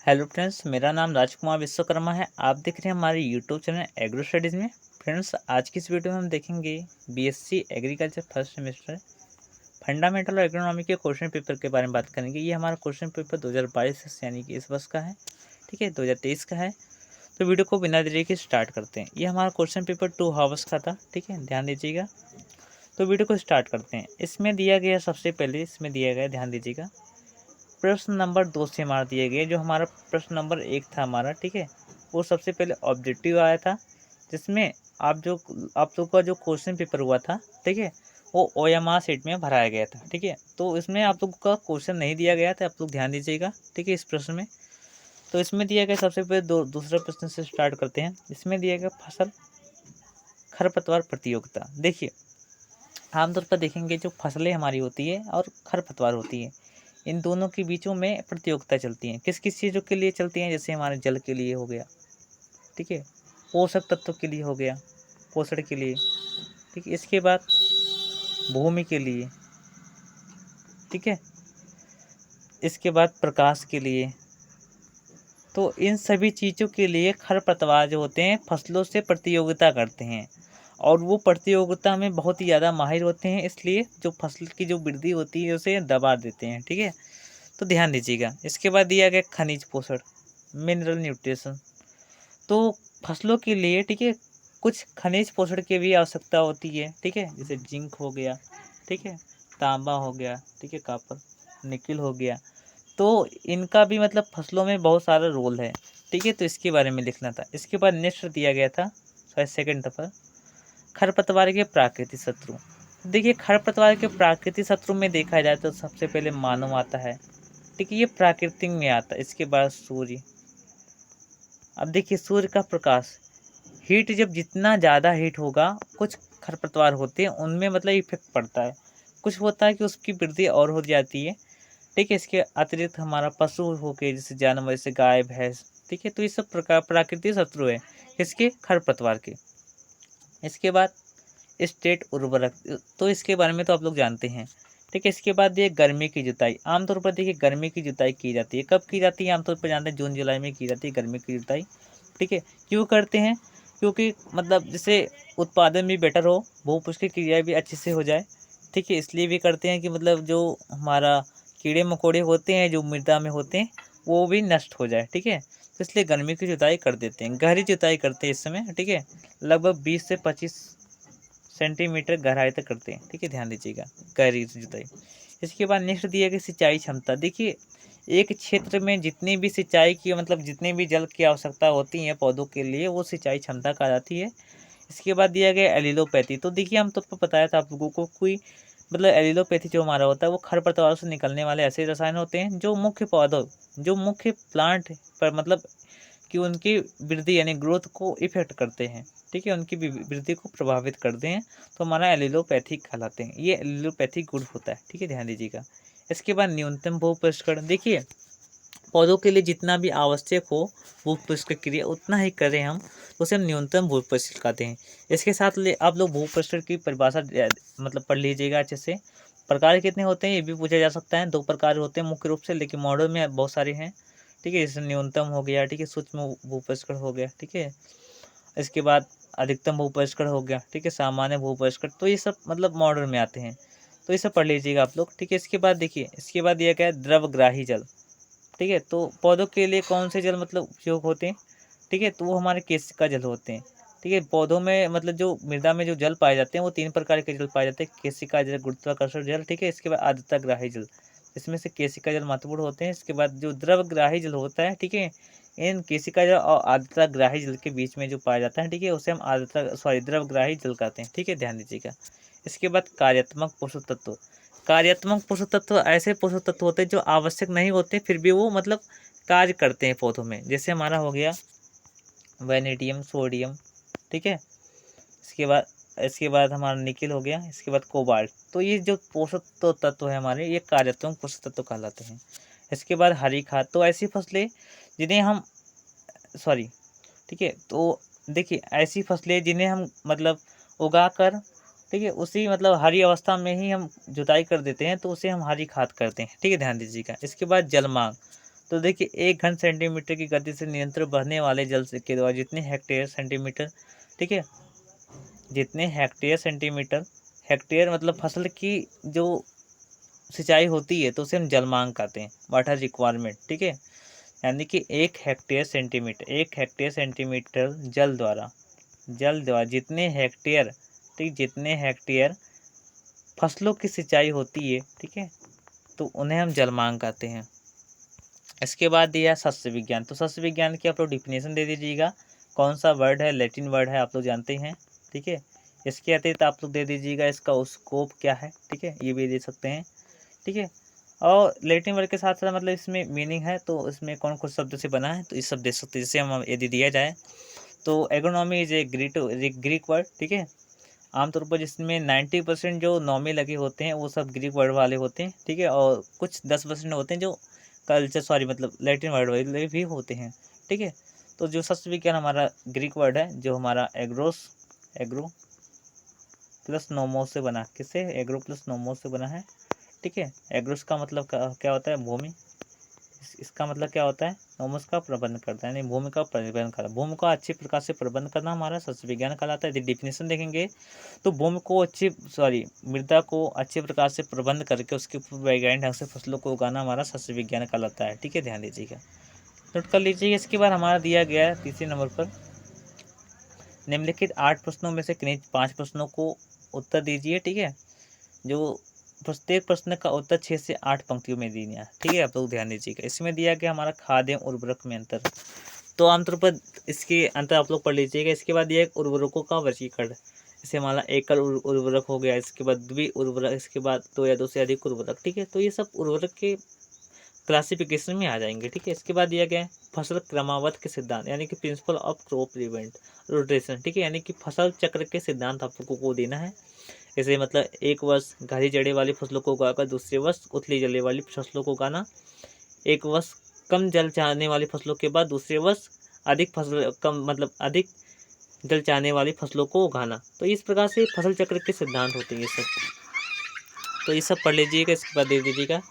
Hello friends, मेरा नाम राजकुमार विश्वकर्मा है। आप देख रहे हैं हमारे यूट्यूब चैनल एग्रो स्टडीज़ में। फ्रेंड्स, आज की इस वीडियो में हम देखेंगे BSc agriculture first semester fundamental और एग्रोनॉमी के क्वेश्चन पेपर के बारे में बात करेंगे। ये हमारा क्वेश्चन पेपर 2022 यानी कि इस वर्ष का है, ठीक है, 2023 का है। तो वीडियो को बिना देरी के स्टार्ट करते हैं। ये हमारा क्वेश्चन पेपर 2 हावर्स का था, ठीक है, ध्यान दीजिएगा। तो वीडियो को स्टार्ट करते हैं। इसमें दिया गया सबसे पहले इसमें दिया गया, ध्यान दीजिएगा, प्रश्न नंबर 2 से हमारा दिए गए। जो हमारा प्रश्न नंबर 1 था हमारा, ठीक है, वो सबसे पहले ऑब्जेक्टिव आया था, जिसमें आप लोग का जो क्वेश्चन पेपर हुआ था, ठीक है, वो ओएमआर शीट में भराया गया था, ठीक है। तो इसमें आप लोग का क्वेश्चन नहीं दिया गया था, आप लोग ध्यान दीजिएगा, ठीक है, इस प्रश्न में। तो इसमें दिया गया सबसे पहले दूसरे प्रश्न से स्टार्ट करते हैं। इसमें दिया गया फसल खरपतवार प्रतियोगिता। देखिए, आमतौर पर देखेंगे जो फसलें हमारी होती है और खरपतवार होती है, इन दोनों के बीचों में प्रतियोगिता चलती है। किस किस चीज़ों के लिए चलती हैं? जैसे हमारे जल के लिए हो गया, ठीक है, पोषक तत्व के लिए हो गया, पोषण के लिए, ठीक है, इसके बाद भूमि के लिए, ठीक है, इसके बाद प्रकाश के लिए। तो इन सभी चीज़ों के लिए खरपतवार जो होते हैं फसलों से प्रतियोगिता करते हैं, और वो प्रतियोगिता में बहुत ही ज़्यादा माहिर होते हैं, इसलिए जो फसल की जो वृद्धि होती है उसे दबा देते हैं, ठीक है। तो ध्यान दीजिएगा। इसके बाद दिया गया खनिज पोषण, मिनरल न्यूट्रिशन। तो फसलों के लिए, ठीक है, कुछ खनिज पोषण की भी आवश्यकता होती है, ठीक है, जैसे जिंक हो गया, ठीक है, तांबा हो गया, ठीक है, कॉपर, निकिल हो गया। तो इनका भी मतलब फसलों में बहुत सारा रोल है, ठीक है। तो इसके बारे में लिखना था। इसके बाद नेक्स्ट दिया गया था, शायद सेकंड दफा, खरपतवार के प्राकृतिक शत्रु। देखिए, खरपतवार के प्राकृतिक शत्रु में देखा जाए तो सबसे पहले मानव आता है, ठीक है, ये प्राकृतिक में आता है। इसके बाद सूर्य। अब देखिए, सूर्य का प्रकाश, हीट जब जितना ज़्यादा हीट होगा, कुछ खरपतवार होते हैं उनमें मतलब इफेक्ट पड़ता है, कुछ होता है कि उसकी वृद्धि और हो जाती है, ठीक है। इसके अतिरिक्त हमारा पशु हो गए, जैसे जानवर, जैसे गाय भैंस, ठीक है। तो ये सब प्रकार प्राकृतिक शत्रु है इसके, खरपतवार के। इसके बाद स्टेट उर्वरक, तो इसके बारे में तो आप लोग जानते हैं, ठीक है। इसके बाद ये गर्मी की जुताई। आमतौर पर देखिए गर्मी की जुताई की जाती है, कब की जाती है? आमतौर पर जानते हैं जून जुलाई में की जाती है गर्मी की जुताई, ठीक है। क्यों करते हैं? क्योंकि मतलब जैसे उत्पादन भी बेटर हो, भूपुष्ट की क्रिया भी अच्छे से हो जाए, ठीक है। इसलिए भी करते हैं कि मतलब जो हमारा कीड़े मकोड़े होते हैं जो मृदा में होते हैं वो भी नष्ट हो जाए, ठीक है। तो इसलिए गर्मी की जुताई कर देते हैं, गहरी जुताई करते हैं इस समय, ठीक है। लगभग 20 से 25 सेंटीमीटर गहराई तक करते हैं, ठीक है, ध्यान दीजिएगा, गहरी जुताई। इसके बाद नेक्स्ट दिया गया सिंचाई क्षमता। देखिए, एक क्षेत्र में जितनी भी सिंचाई की मतलब जितनी भी जल की आवश्यकता होती है पौधों के लिए, वो सिंचाई क्षमता कहलाती है। इसके बाद दिया गया एलिलोपैथी। तो देखिए, हम तो बताया था आप लोगों को, कोई मतलब एलिलोपैथी जो हमारा होता है वो खरपतवारों से निकलने वाले ऐसे रसायन होते हैं जो मुख्य पौधों, जो मुख्य प्लांट पर मतलब कि उनकी वृद्धि यानी ग्रोथ को इफेक्ट करते हैं, ठीक है, उनकी वृद्धि को प्रभावित करते हैं। तो हमारा एलिलोपैथिक कहलाते हैं, ये एलिलोपैथिक गुण होता है, ठीक है, ध्यान दीजिएगा। इसके बाद न्यूनतम भूपरिष्करण। देखिए, पौधों के लिए जितना भी आवश्यक हो भूपरिष्करण क्रिया उतना ही करें हम, तो उसे हम न्यूनतम भूपरिष्करण कहते हैं। इसके साथ आप लोग भूपरिष्करण की परिभाषा मतलब पढ़ लीजिएगा अच्छे से। प्रकार कितने होते हैं ये भी पूछा जा सकता है। 2 प्रकार होते हैं मुख्य रूप से, लेकिन मॉडल में बहुत सारे हैं, ठीक है। जैसे न्यूनतम हो गया, ठीक है, सूक्ष्म भूपरिष्करण हो गया, ठीक है। इसके बाद अधिकतम भूपरिष्करण हो गया, ठीक है, सामान्य भूपरिष्करण। तो ये सब मतलब मॉडल में आते हैं, तो ये सब पढ़ लीजिएगा आप लोग, ठीक है। इसके बाद देखिए, इसके बाद दिया गया है द्रवग्राही जल, ठीक है। तो पौधों के लिए कौन से जल मतलब उपयोग होते हैं, ठीक है, तो वो हमारे केशिका जल होते हैं, ठीक है। पौधों में मतलब जो मृदा में जो जल पाए जाते हैं वो 3 प्रकार के जल पाए जाते हैं, केशिका जल, गुरुत्वाकर्षण जल, ठीक है। इसके बाद आर्द्रताग्राही जल, इसमें से केशिका जल महत्वपूर्ण होते हैं। इसके बाद जो द्रवग्राही जल होता है, ठीक है, इन केशिका जल और आर्द्रताग्राही जल के बीच में जो पाया जाता है, ठीक है, उसे हम द्रवग्राही जल कहते हैं, ठीक है, ध्यान दीजिएगा। इसके बाद कार्यात्मक पोषक तत्व। कार्यात्मक पोषक तत्व ऐसे पोषक तत्व होते हैं जो आवश्यक नहीं होते फिर भी वो मतलब कार्य करते हैं पौधों में। जैसे हमारा हो गया वैनेडियम, सोडियम, ठीक है। इसके बाद हमारा निकिल हो गया। इसके बाद कोबाल्ट। तो ये जो पोषक तत्व है हमारे, ये कार्यात्मक पोषक तत्व कहलाते हैं। इसके बाद हरी खाद। तो ऐसी फसलें जिन्हें हम सॉरी ठीक है, तो देखिए ऐसी फसलें जिन्हें हम मतलब उगा कर, ठीक है, उसी मतलब हरी अवस्था में ही हम जुताई कर देते हैं, तो उसे हम हरी खाद करते हैं, ठीक है, ध्यान दीजिएगा। इसके बाद जलमांग। तो देखिए 1 घन सेंटीमीटर की गति से निरंतर बहने वाले जल से के द्वारा जितने हेक्टेयर सेंटीमीटर, ठीक है, जितने हेक्टेयर सेंटीमीटर, हेक्टेयर मतलब फसल की जो सिंचाई होती है तो उसे हम जलमांग कहते हैं, वाटर रिक्वायरमेंट, ठीक है। यानी कि 1 हेक्टेयर सेंटीमीटर जल द्वारा जितने हेक्टेयर, ठीक, जितने हेक्टेयर फसलों की सिंचाई होती है, ठीक है, तो उन्हें हम जलमांग कहते हैं। इसके बाद दिया सस्य विज्ञान। तो सस्य विज्ञान की आप लोग डिफिनेशन दे दीजिएगा, कौन सा वर्ड है, लैटिन वर्ड है, आप लोग जानते हैं, ठीक है। इसके अतिरिक्त आप लोग दे दीजिएगा इसका स्कोप क्या है, ठीक है, ये भी दे सकते हैं, ठीक है। और लैटिन वर्ड के साथ साथ मतलब इसमें मीनिंग है, तो इसमें कौन कौन शब्द से बना है, तो इस सब दे सकते हैं। जैसे हम यदि दिया जाए तो agronomy is a Greek word, ठीक है। आमतौर पर जिसमें 90% जो नॉमी लगे होते हैं वो सब ग्रीक वर्ड वाले होते हैं, ठीक है, और कुछ 10% होते हैं जो मतलब लैटिन वर्ड वाले भी होते हैं, ठीक है। तो जो सस्य विज्ञान हमारा ग्रीक वर्ड है, जो हमारा एग्रो प्लस नोमोस से बना, किससे, एग्रो प्लस नोमोस से बना है, ठीक है। एग्रोस का मतलब क्या होता है, भूमि, इसका मतलब क्या होता है, नोमस का प्रबंध करता है, यानी भूमि का प्रबंध करना, भूमि का अच्छी प्रकार से प्रबंध करना हमारा सस्य विज्ञान कहलाता है। यदि डिफिनेशन देखेंगे तो भूमि को मृदा को अच्छे प्रकार से प्रबंध करके उसके ऊपर वैज्ञानिक ढंग से फसलों को उगाना हमारा सस्य विज्ञान कहलाता है, ठीक है, ध्यान दीजिएगा, नोट कर लीजिए। इसके बाद हमारा दिया गया है तीसरे नंबर पर, निम्नलिखित 8 प्रश्नों में से किन्हीं 5 प्रश्नों को उत्तर दीजिए, ठीक है, जो प्रत्येक प्रश्न का उत्तर 6 से 8 पंक्तियों में दिया है, ठीक है, आप लोग ध्यान दीजिएगा। इसमें दिया गया हमारा खाद्य एवं उर्वरक में अंतर, तो आमतौर पर इसके अंतर आप लोग पढ़ लीजिएगा। इसके बाद दिया उर्वरकों का वर्गीकरण, जैसे हमारा एकल उर्वरक हो गया, इसके बाद द्वि उर्वरक, इसके बाद 2 या 2 से अधिक उर्वरक, ठीक है, तो ये सब उर्वरक के क्लासिफिकेशन में आ जाएंगे, ठीक है। इसके बाद दिया गया है फसल क्रमावत के सिद्धांत, यानी कि principle of crop event rotation, ठीक है, यानी कि फसल चक्र के सिद्धांत आप लोगों को देना है। जैसे मतलब एक वर्ष घनी जड़े वाली फसलों को उगाकर दूसरे वर्ष उथली जले वाली फसलों को उगाना, एक वर्ष कम जल चाहने वाली फसलों के बाद दूसरे वर्ष अधिक जल चाहने वाली फसलों को उगाना, तो इस प्रकार से फसल चक्र के सिद्धांत होते हैं ये सब, तो ये सब पढ़ लीजिएगा। इसके बाद दे दीजिएगा।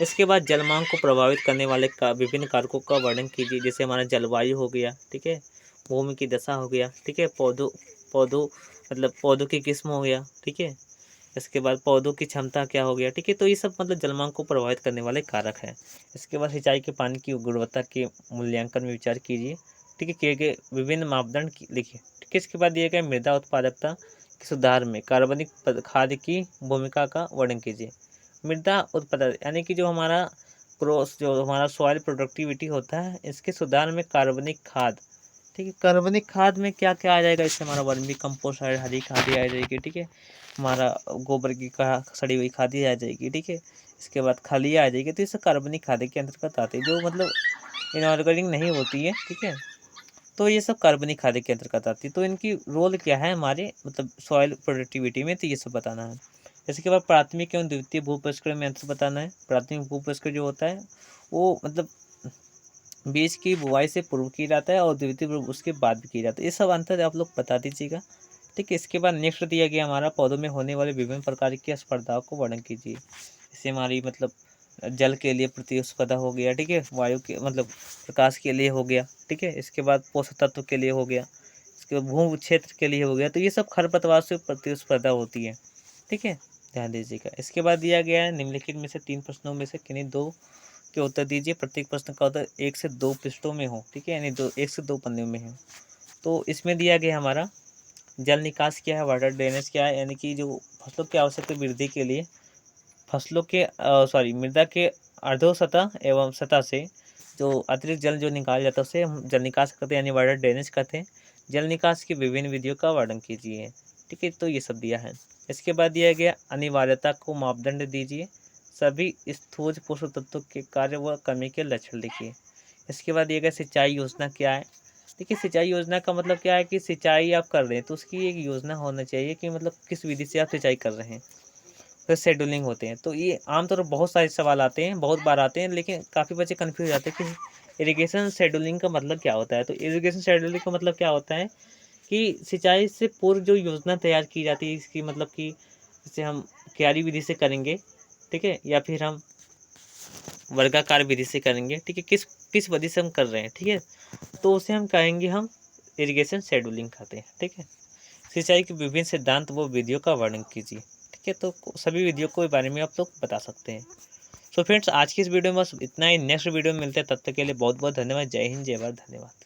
इसके बाद जलमांग को प्रभावित करने वाले का विभिन्न कारकों का वर्णन कीजिए, जैसे हमारा जलवायु हो गया, ठीक है, भूमि की दशा हो गया, ठीक है, पौधों की किस्म हो गया, ठीक है, इसके बाद पौधों की क्षमता क्या हो गया, ठीक है, तो ये सब मतलब जलमांग को प्रभावित करने वाले कारक हैं। इसके बाद सिंचाई के पानी की गुणवत्ता के मूल्यांकन में विचार कीजिए, ठीक है, किए गए विभिन्न मापदंड लिखिए, ठीक है। इसके बाद दिए गए मृदा उत्पादकता के सुधार में कार्बनिक खाद की भूमिका का वर्णन कीजिए। मृदा उत्पादक यानी कि जो हमारा सॉइल प्रोडक्टिविटी होता है, इसके सुधार में कार्बनिक खाद, ठीक है, कार्बनिक खाद में क्या क्या आ जाएगा, इससे हमारा वर्मी कंपोस्ट हरी खाद आ जाएगी, ठीक है, हमारा गोबर की सड़ी हुई खादी आ जाएगी, ठीक है, इसके बाद खलियाँ आ जाएगी, तो ये सब कार्बनिक खाद के अंतर्गत आते हैं, जो मतलब इनऑर्गेनिक नहीं होती है, ठीक है, तो ये सब कार्बनिक खाद के अंतर्गत आती है। तो इनकी रोल क्या है हमारे मतलब सॉइल प्रोडक्टिविटी में, तो ये सब बताना है। इसके बाद प्राथमिक एवं द्वितीय भूपरिष्करण में अंतर बताना है। प्राथमिक भूपरिष्करण जो होता है वो मतलब बीज की बुआई से पूर्व किया जाता है और द्वितीय उसके बाद भी किया जाता है, ये सब अंतर आप लोग बता दीजिएगा, ठीक है। इसके बाद नेक्स्ट दिया गया हमारा पौधों में होने वाले विभिन्न प्रकार की स्पर्धाओं को वर्णन कीजिए। जैसे हमारी मतलब जल के लिए प्रतिस्पर्धा हो गया, ठीक है, वायु के मतलब प्रकाश के लिए हो गया, ठीक है, इसके बाद पोषक तत्व के लिए हो गया, इसके बाद भू क्षेत्र के लिए हो गया, तो ये सब खरपतवार से प्रतिस्पर्धा होती है, ठीक है, ध्यान दीजिएगा। इसके बाद दिया गया है निम्नलिखित में से 3 प्रश्नों में से किन्हीं 2 के उत्तर दीजिए। प्रत्येक प्रश्न का उत्तर 1 से 2 पृष्ठों में हो, ठीक है, यानी 1 से 2 पन्नों में है। तो इसमें दिया गया हमारा जल निकास क्या है, वाटर ड्रेनेज क्या है, यानी कि जो फसलों की आवश्यक वृद्धि के लिए मृदा के अर्धोसतह एवं सतह से जो अतिरिक्त जल जो निकाला जाता है उसे हम जल निकास कहते हैं, यानी वाटर ड्रेनेज कहते हैं। जल निकास की विभिन्न विधियों का वर्णन कीजिए, ठीक है, तो ये सब दिया है। इसके बाद दिया गया अनिवार्यता को मापदंड दीजिए। सभी स्थूल पोषक तत्वों के कार्य व कमी के लक्षण लिखिए। इसके बाद दिया गया सिंचाई योजना क्या है। देखिए सिंचाई योजना का मतलब क्या है कि सिंचाई आप कर रहे हैं तो उसकी एक योजना होना चाहिए कि मतलब किस विधि से आप सिंचाई कर रहे हैं, फिर शेड्यूलिंग होते हैं। तो ये आमतौर पर बहुत सारे सवाल आते हैं, बहुत बार आते हैं, लेकिन काफ़ी बच्चे कन्फ्यूज जाते हैं कि इरिगेशन शेड्यूलिंग का मतलब क्या होता है। तो इरिगेशन शेड्यूलिंग का मतलब क्या होता है कि सिंचाई से पूर्व जो योजना तैयार की जाती है, इसकी मतलब कि जैसे हम क्यारी विधि से करेंगे, ठीक है, या फिर हम वर्गाकार विधि से करेंगे, ठीक है, किस विधि से हम कर रहे हैं, ठीक है, तो उसे हम कहेंगे हम इरिगेशन शेड्यूलिंग कहते हैं, ठीक है। सिंचाई के विभिन्न सिद्धांत व विधियों का वर्णन कीजिए, ठीक है, तो सभी विधियों के बारे में आप लोग बता सकते हैं। सो फ्रेंड्स, आज की इस वीडियो में बस इतना ही। नेक्स्ट वीडियो में मिलते हैं, तब तक के लिए बहुत बहुत धन्यवाद। जय हिंद, जय भारत, धन्यवाद।